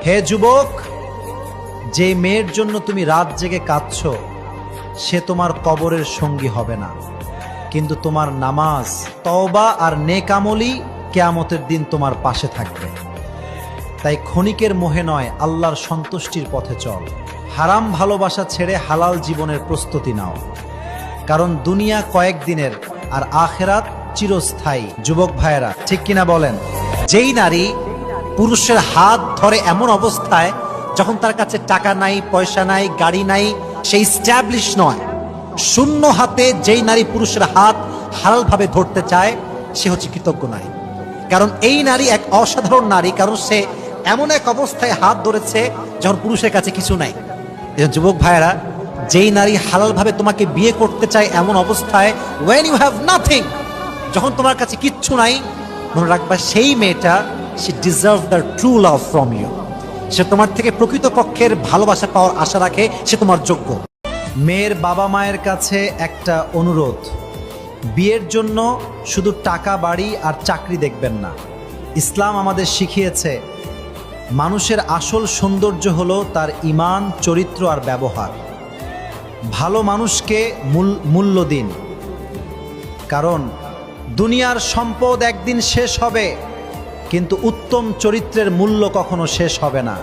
হে যুবক, যে মেয়ের জন্য তুমি রাত জেগে কাঁদছো সে তোমার কবরের সঙ্গী হবে না, কিন্তু তোমার নামাজ, তওবা আর নেক আমলই কিয়ামতের দিন তোমার পাশে থাকবে। তাই ক্ষণিকের মোহে নয়, আল্লাহর সন্তুষ্টির পথে চল। হারাম ভালোবাসা ছেড়ে হালাল জীবনের প্রস্তুতি নাও, কারণ দুনিয়া কয়েকদিনের আর আখেরাত চিরস্থায়ী। যুবক ভাইয়েরা, ঠিক কিনা বলেন? যেই নারী পুরুষের হাত ধরে এমন অবস্থায় যখন তার কাছে টাকা নাই, পয়সা নাই, গাড়ি নাই, সে স্ট্যাবলিশ নয়, শূন্য হাতে যেই নারী পুরুষের হাত হালালভাবে ধরতে চায় সে হচ্ছে কৃতজ্ঞ নারী। কারণ এই নারী এক অসাধারণ নারী, কারণ সে এমন এক অবস্থায় হাত ধরেছে যখন পুরুষের কাছে কিছু নাই। যুবক ভাইয়েরা, যেই নারী হালালভাবে তোমাকে বিয়ে করতে চায় এমন অবস্থায়, when you have nothing, যখন তোমার কাছে কিচ্ছু নাই, মনে রাখবা সেই মেয়েটা, she deserve the true love from you। সে তোমার থেকে প্রকৃতপক্ষের ভালোবাসা পাওয়ার আশা রাখে, সে তোমার যোগ্য। মেয়ের বাবা মায়ের কাছে একটা অনুরোধ, বিয়ের জন্য শুধু টাকা, বাড়ি আর চাকরি দেখবেন না। ইসলাম আমাদের শিখিয়েছে মানুষের আসল সৌন্দর্য হলো তার ঈমান, চরিত্র আর ব্যবহার। ভালো মানুষকে মূল্য দিন, কারণ দুনিয়ার সম্পদ একদিন শেষ হবে, কিন্তু উত্তম চরিত্রের মূল্য কখনো শেষ হবে না।